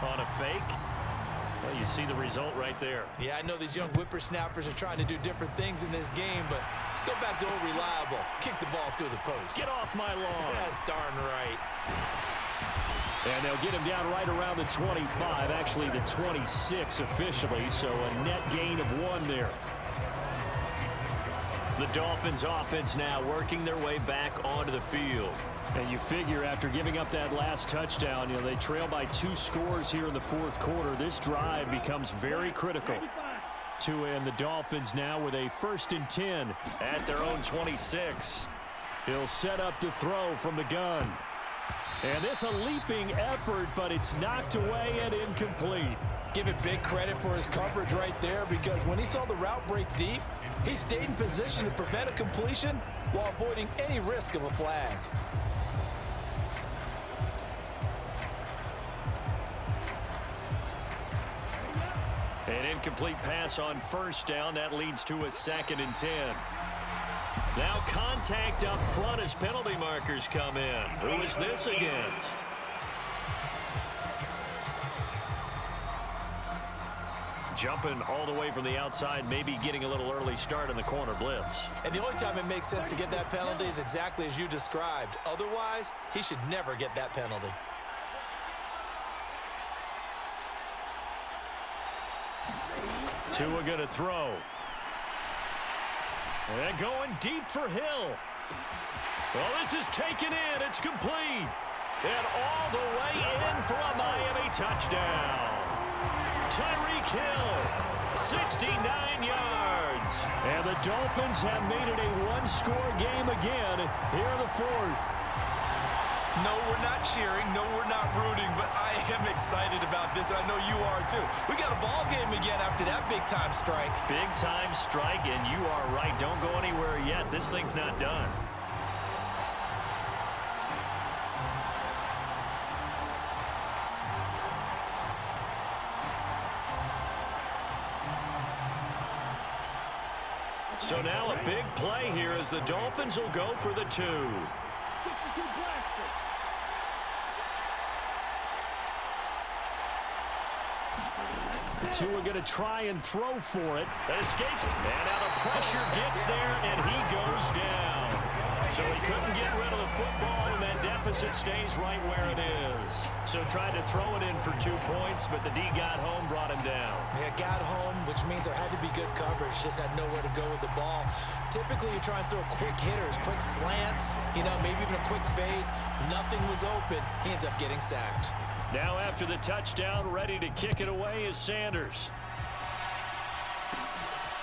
on a fake. Well, you see the result right there. Yeah, I know these young whippersnappers are trying to do different things in this game, but let's go back to old reliable. Kick the ball through the post. Get off my lawn. That's darn right. And they'll get him down right around the 25, actually the 26 officially, so a net gain of 1 there. The Dolphins offense now working their way back onto the field. And you figure after giving up that last touchdown, they trail by 2 scores here in the fourth quarter. This drive becomes very critical. And the Dolphins now with a 1st and 10 at their own 26. He'll set up to throw from the gun. And this a leaping effort, but it's knocked away and incomplete. Give it big credit for his coverage right there, because when he saw the route break deep, he stayed in position to prevent a completion while avoiding any risk of a flag. An incomplete pass on 1st down. That leads to a 2nd and 10. Now contact up front as penalty markers come in. Who is this against? Jumping all the way from the outside, maybe getting a little early start in the corner blitz. And the only time it makes sense to get that penalty is exactly as you described. Otherwise, he should never get that penalty. Tua going to throw. And going deep for Hill. Well, this is taken in. It's complete. And all the way in for a Miami touchdown. Tyreek Hill, 69 yards. And the Dolphins have made it a 1-score game again here in the 4th. No, we're not cheering. No, we're not rooting, but I am excited about this, and I know you are too. We got a ball game again after that big-time strike. Big-time strike, and you are right. Don't go anywhere yet. This thing's not done. So now a big play here as the Dolphins will go for the 2. Tua going to try and throw for it. That escapes. And now the pressure gets there, and he goes down. So he couldn't get rid of the football, and that deficit stays right where it is. So tried to throw it in for 2 points, but the D got home, brought him down. Yeah, got home, which means there had to be good coverage. Just had nowhere to go with the ball. Typically, you try and throw quick hitters, quick slants, maybe even a quick fade. Nothing was open. He ends up getting sacked. Now after the touchdown, ready to kick it away is Sanders.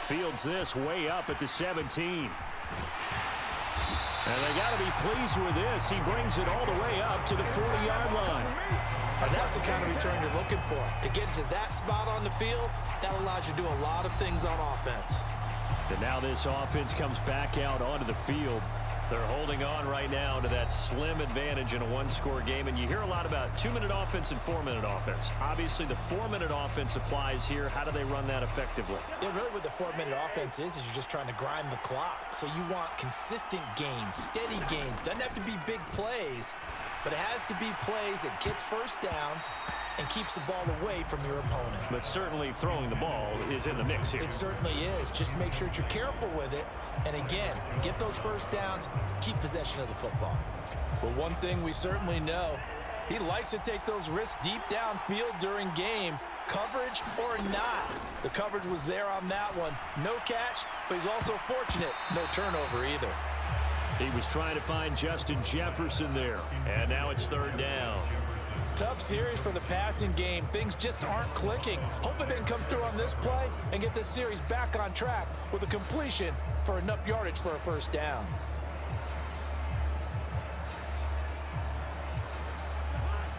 Fields this way up at the 17. And they got to be pleased with this. He brings it all the way up to the 40-yard line. And that's the kind of return you're looking for. To get to that spot on the field, that allows you to do a lot of things on offense. And now this offense comes back out onto the field. They're holding on right now to that slim advantage in a 1-score game. And you hear a lot about 2-minute offense and 4-minute offense. Obviously, the 4-minute offense applies here. How do they run that effectively? Yeah, really what the 4-minute offense is you're just trying to grind the clock. So you want consistent gains, steady gains. Doesn't have to be big plays, but it has to be plays that gets 1st downs and keeps the ball away from your opponent. But certainly throwing the ball is in the mix here. It certainly is. Just make sure that you're careful with it. And again, get those 1st downs, keep possession of the football. Well, one thing we certainly know, he likes to take those risks deep downfield during games, coverage or not. The coverage was there on that one. No catch, but he's also fortunate. No turnover either. He was trying to find Justin Jefferson there. And now it's 3rd down. Tough series for the passing game. Things just aren't clicking. Hopefully they can come through on this play and get this series back on track with a completion for enough yardage for a 1st down.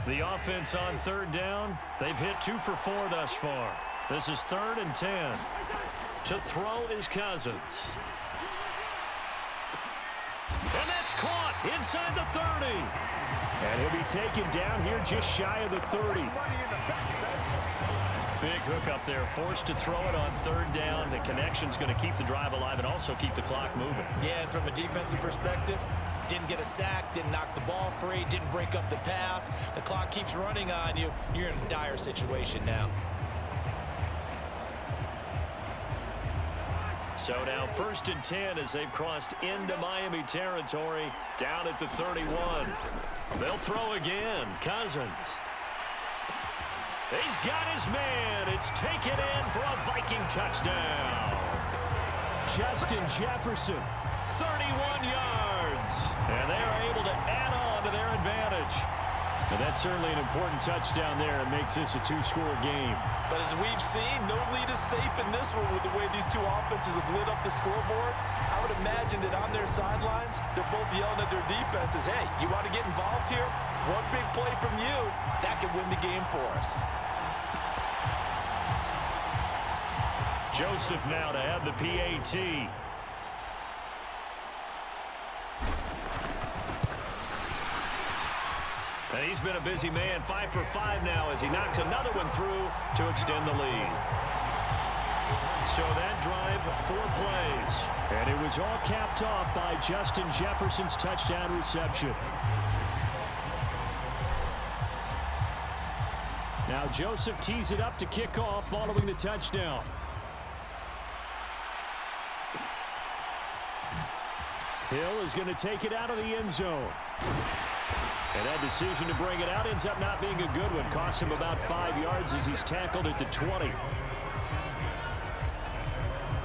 The offense on 3rd down, they've hit 2 for 4 thus far. This is 3rd and 10. To throw is Cousins. And that's caught inside the 30. And he'll be taken down here just shy of the 30. Big hook up there, forced to throw it on 3rd down. The connection's going to keep the drive alive and also keep the clock moving. Yeah, and from a defensive perspective, Didn't get a sack, didn't knock the ball free, didn't break up the pass. The clock keeps running on you. You're in a dire situation now. So now 1st and 10 as they've crossed into Miami territory, down at the 31. They'll throw again. Cousins. He's got his man. It's taken in for a Viking touchdown. Justin Jefferson, 31 yards. And they are able to add on to their advantage. And that's certainly an important touchdown there. It makes this a 2-score game. But as we've seen, no lead is safe in this one with the way these two offenses have lit up the scoreboard. I would imagine that on their sidelines, they're both yelling at their defenses, hey, you want to get involved here? One big play from you, that could win the game for us. Joseph now to have the PAT. And he's been a busy man, 5 for 5 now as he knocks another one through to extend the lead. So that drive, 4 plays. And it was all capped off by Justin Jefferson's touchdown reception. Now Joseph tees it up to kick off following the touchdown. Hill is going to take it out of the end zone. And that decision to bring it out ends up not being a good one. Cost him about 5 yards as he's tackled at the 20.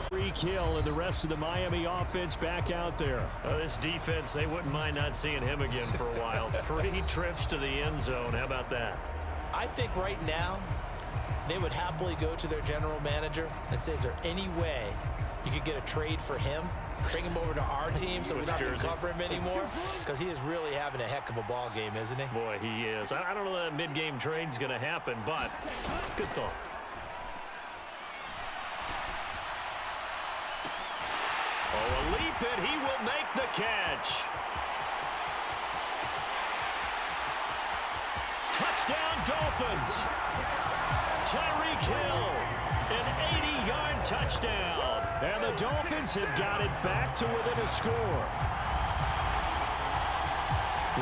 Tyreek Hill and the rest of the Miami offense back out there. This defense, they wouldn't mind not seeing him again for a while. 3 trips to the end zone. How about that? I think right now they would happily go to their general manager and say, is there any way you could get a trade for him? Bring him over to our team so we don't have to cover him anymore, because he is really having a heck of a ball game, isn't he? Boy, he is. I don't know that mid-game trade's going to happen, but good thought. Oh, a leap, and he will make the catch. Touchdown, Dolphins. Tyreek Hill, an 80-yard touchdown. And the Dolphins have got it back to within a score.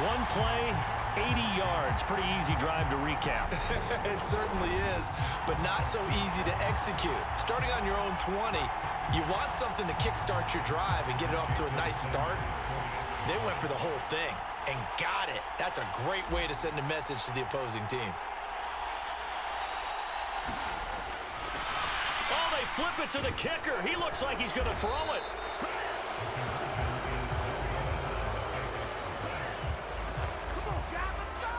One play, 80 yards. Pretty easy drive to recap. It certainly is, but not so easy to execute. Starting on your own 20, you want something to kickstart your drive and get it off to a nice start. They went for the whole thing and got it. That's a great way to send a message to the opposing team. Flip it to the kicker. He looks like he's going to throw it. Come on, guys, let's go.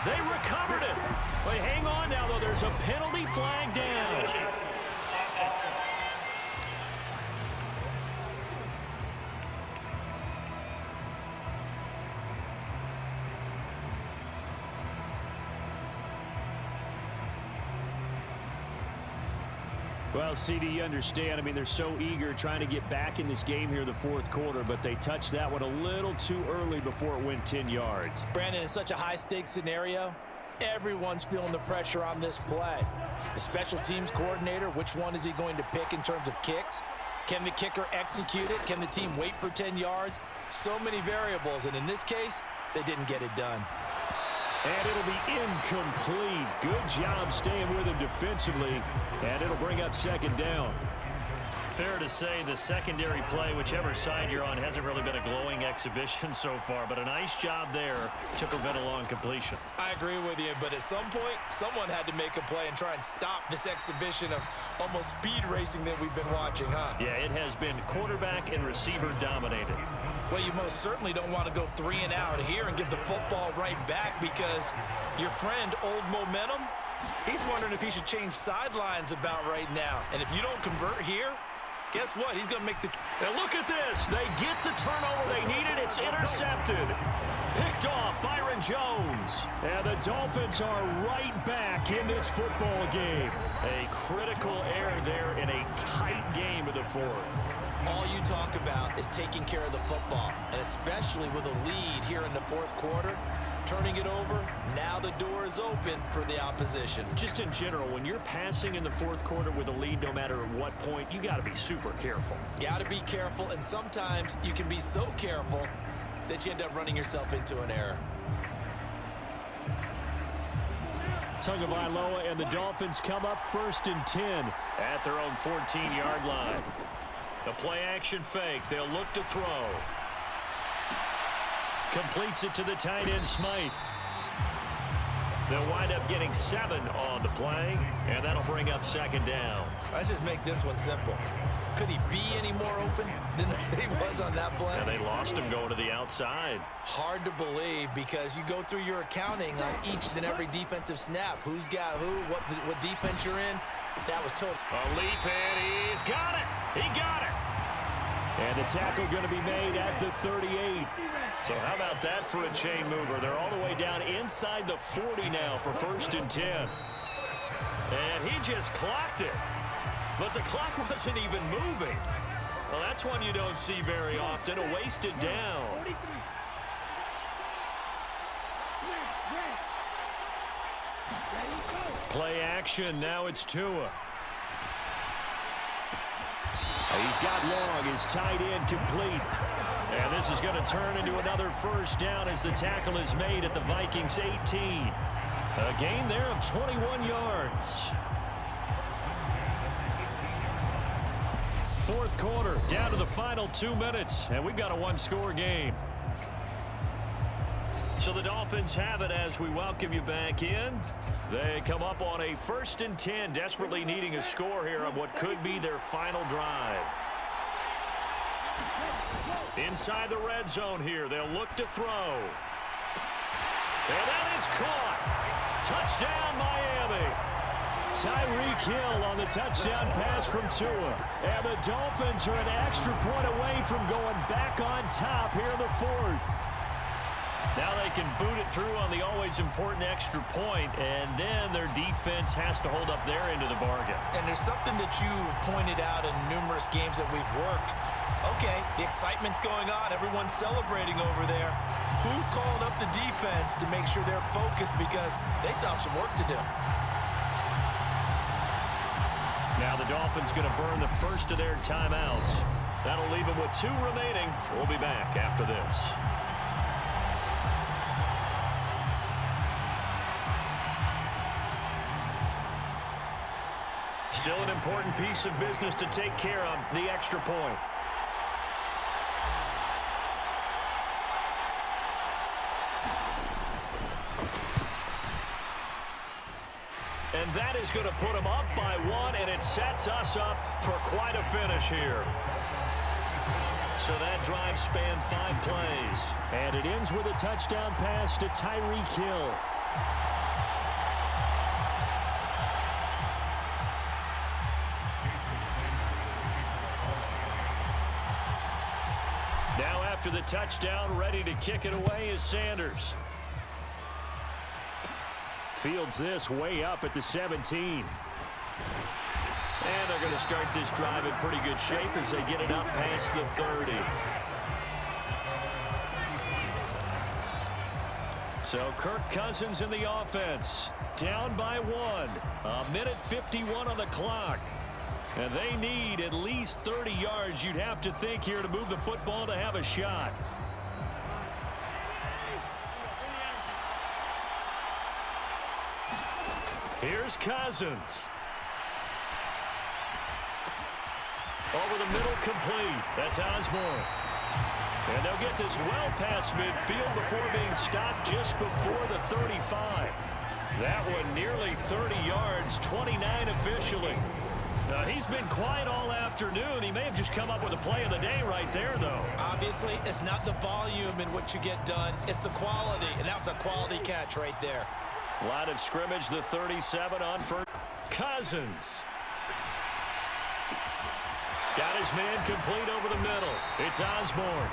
They recovered it. But hang on now, though. There's a penalty flag down. Well, CD, you understand. I mean, they're so eager trying to get back in this game here in the 4th quarter, but they touched that one a little too early before it went 10 yards. Brandon, in such a high-stakes scenario, everyone's feeling the pressure on this play. The special teams coordinator, which one is he going to pick in terms of kicks? Can the kicker execute it? Can the team wait for 10 yards? So many variables, and in this case, they didn't get it done. And it'll be incomplete. Good job staying with him defensively. And it'll bring up 2nd down. Fair to say the secondary play, whichever side you're on, hasn't really been a glowing exhibition so far. But a nice job there to prevent a long completion. I agree with you, but at some point, someone had to make a play and try and stop this exhibition of almost speed racing that we've been watching, huh? Yeah, it has been quarterback and receiver dominated. Well, you most certainly don't want to go 3 and out here and give the football right back, because your friend, Old Momentum, he's wondering if he should change sidelines about right now. And if you don't convert here, guess what? He's going to make the... And look at this. They get the turnover they needed. It's intercepted. Picked off Byron Jones. And the Dolphins are right back in this football game. A critical error there in a tight game of the fourth. All you talk about is taking care of the football, and especially with a lead here in the fourth quarter, turning it over, now the door is open for the opposition. Just in general, when you're passing in the fourth quarter with a lead, no matter at what point, you got to be super careful. Got to be careful, and sometimes you can be so careful that you end up running yourself into an error. Tagovailoa and the Dolphins come up 1st and 10 at their own 14-yard line. The play-action fake. They'll look to throw. Completes it to the tight end, Smythe. They'll wind up getting 7 on the play, and that'll bring up 2nd down. Let's just make this one simple. Could he be any more open than he was on that play? And they lost him going to the outside. Hard to believe because you go through your accounting on each and every defensive snap. Who's got who, what defense you're in. That was total. A leap, and he's got it. He got it. And the tackle going to be made at the 38. So how about that for a chain mover? They're all the way down inside the 40 now for 1st and 10. And he just clocked it. But the clock wasn't even moving. Well, that's one you don't see very often, a wasted down. Play action, now it's Tua. He's got long, his tight end complete. And this is going to turn into another 1st down as the tackle is made at the Vikings 18. A gain there of 21 yards. Fourth quarter, down to the final 2 minutes, and we've got a one-score game. So the Dolphins have it as we welcome you back in. They come up on a 1st and 10, desperately needing a score here on what could be their final drive. Inside the red zone here, they'll look to throw. And that is caught. Touchdown, Miami. Tyreek Hill on the touchdown pass from Tua. And the Dolphins are an extra point away from going back on top here in the fourth. Now they can boot it through on the always important extra point, and then their defense has to hold up their end of the bargain. And there's something that you've pointed out in numerous games that we've worked. Okay, the excitement's going on. Everyone's celebrating over there. Who's calling up the defense to make sure they're focused because they still have some work to do? Now the Dolphins going to burn the first of their timeouts. That'll leave them with 2 remaining. We'll be back after this. Still an important piece of business to take care of, the extra point. And that is going to put them up by 1, and it sets us up for quite a finish here. So that drive spanned 5 plays. And it ends with a touchdown pass to Tyreek Hill. Now after the touchdown, ready to kick it away is Sanders. Fields this way up at the 17. And they're going to start this drive in pretty good shape as they get it up past the 30. So Kirk Cousins in the offense. Down by 1. 1:51 on the clock. And they need at least 30 yards, you'd have to think, here to move the football to have a shot. Here's Cousins. Over the middle, complete. That's Osborne. And they'll get this well past midfield before being stopped just before the 35. That one nearly 30 yards, 29 officially. He's been quiet all afternoon. He may have just come up with a play of the day right there, though. Obviously, it's not the volume in what you get done. It's the quality, and that was a quality catch right there. Line of scrimmage, the 37 on first. Cousins. Got his man complete over the middle. It's Osborne.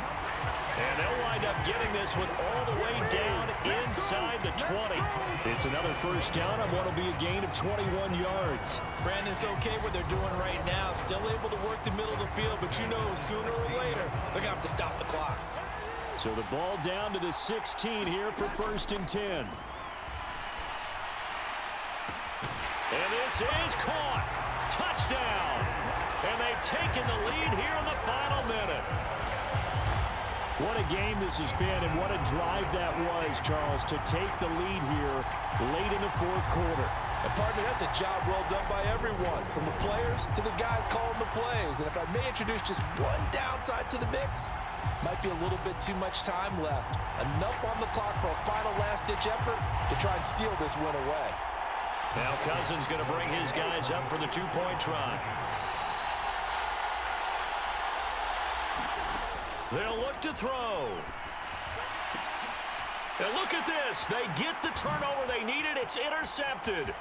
And they'll wind up getting this one all the way down inside the 20. It's another first down on what will be a gain of 21 yards. Brandon, it's okay what they're doing right now. Still able to work the middle of the field, but you know sooner or later they're going to have to stop the clock. So the ball down to the 16 here for 1st and 10. And this is caught. Touchdown. And they've taken the lead here in the final minute. What a game this has been, and what a drive that was, Charles, to take the lead here late in the 4th quarter. And partner, that's a job well done by everyone, from the players to the guys calling the plays. And if I may introduce just one downside to the mix, might be a little bit too much time left. Enough on the clock for a final last-ditch effort to try and steal this win away. Now Cousins going to bring his guys up for the 2-point try. They'll look to throw. And look at this. They get the turnover they needed. It's intercepted.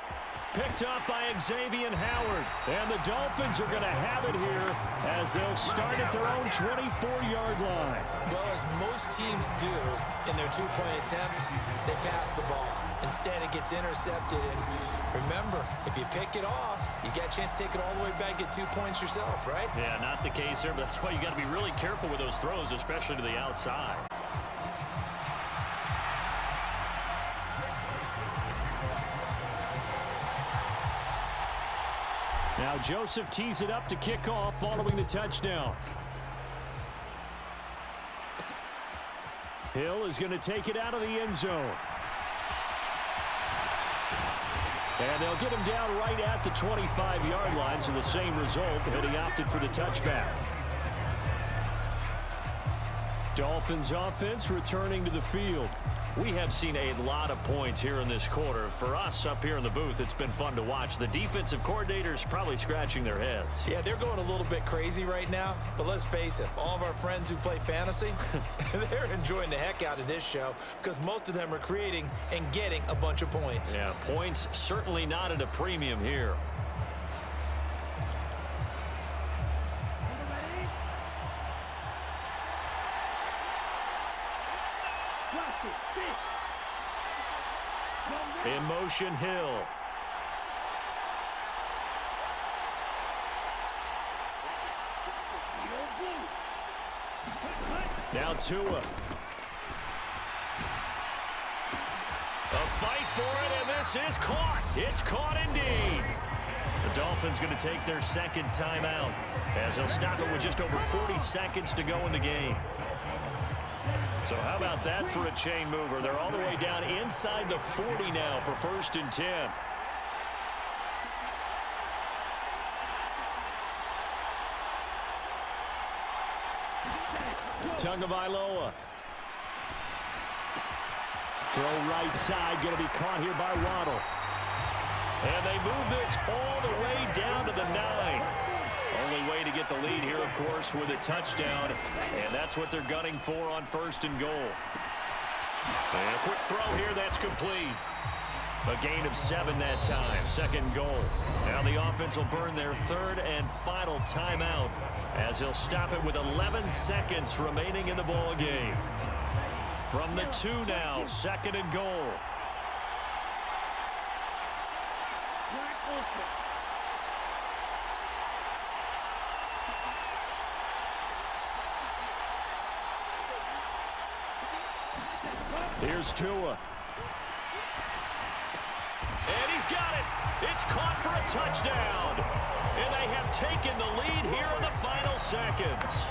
Picked up by Xavier Howard. And the Dolphins are going to have it here as they'll start at their own 24-yard line. Well, as most teams do in their 2-point attempt, they pass the ball. Instead, it gets intercepted. And remember, if you pick it off, you get a chance to take it all the way back, get 2 points yourself, right? Yeah, not the case there, but that's why you got to be really careful with those throws, especially to the outside. Now Joseph tees it up to kick off following the touchdown. Hill is going to take it out of the end zone. And they'll get him down right at the 25-yard line, so the same result, but he opted for the touchback. Dolphins offense returning to the field. We have seen a lot of points here in this quarter. For us up here in the booth, it's been fun to watch. The defensive coordinators probably scratching their heads. Yeah, they're going a little bit crazy right now, but let's face it, all of our friends who play fantasy, they're enjoying the heck out of this show because most of them are creating and getting a bunch of points. Yeah, points certainly not at a premium here. In motion, Hill. Now Tua. A fight for it, and this is caught. It's caught indeed. The Dolphins going to take their second timeout as they'll stop it with just over 40 seconds to go in the game. So how about that for a chain mover? They're all the way down inside the 40 now for 1st and 10. Tagovailoa. Throw right side, going to be caught here by Waddle. And they move this all the way down to the 9. Only way to get the lead here, of course, with a touchdown. And that's what they're gunning for on 1st and goal. And a quick throw here, that's complete. A gain of 7 that time, 2nd goal. Now the offense will burn their 3rd and final timeout as he'll stop it with 11 seconds remaining in the ball game. From the 2 now, 2nd and goal. Here's Tua. And he's got it. It's caught for a touchdown. And they have taken the lead here in the final seconds.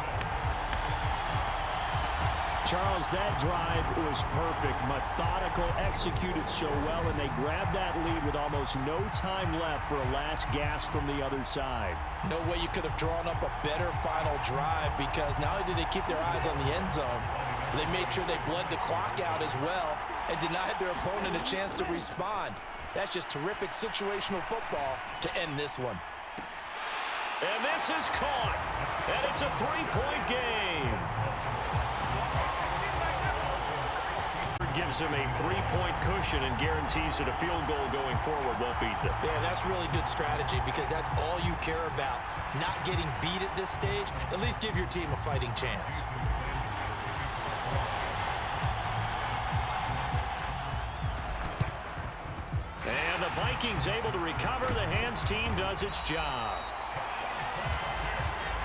Charles, that drive was perfect. Methodical, executed so well, and they grabbed that lead with almost no time left for a last gasp from the other side. No way you could have drawn up a better final drive because not only did they keep their eyes on the end zone, they made sure they bled the clock out as well and denied their opponent a chance to respond. That's just terrific situational football to end this one. And this is caught. And it's a 3-point game. gives them a 3-point cushion and guarantees that a field goal going forward won't beat them. Yeah, that's really good strategy because that's all you care about. Not getting beat at this stage, at least give your team a fighting chance. And the Vikings able to recover. The hands team does its job.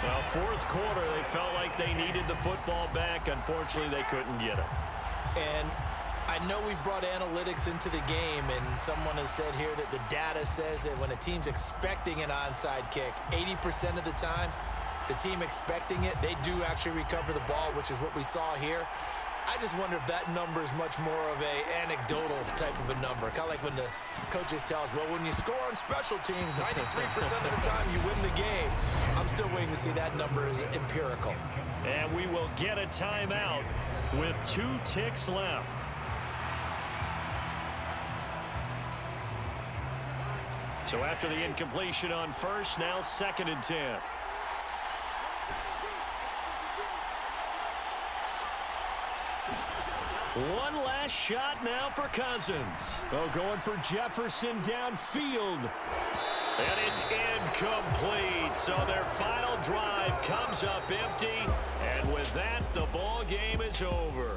Well, fourth quarter, they felt like they needed the football back. Unfortunately, they couldn't get it. And I know we've brought analytics into the game, and someone has said here that the data says that when a team's expecting an onside kick, 80% of the time, the team expecting it, they do actually recover the ball, which is what we saw here. I just wonder if that number is much more of a anecdotal type of a number. Kind of like when the coaches tell us, well, when you score on special teams, 93% of the time you win the game. I'm still waiting to see that number is empirical. And we will get a timeout with 2 ticks left. So after the incompletion on first, now 2nd and 10. One last shot now for Cousins. Oh, going for Jefferson downfield. And it's incomplete. So their final drive comes up empty. And with that, the ball game is over.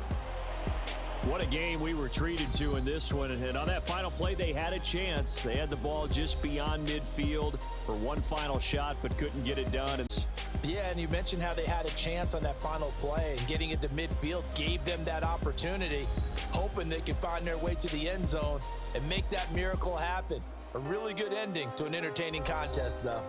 What a game we were treated to in this one. And on that final play, they had a chance. They had the ball just beyond midfield for one final shot, but couldn't get it done. Yeah, and you mentioned how they had a chance on that final play, and getting it to midfield gave them that opportunity, hoping they could find their way to the end zone and make that miracle happen. A really good ending to an entertaining contest, though.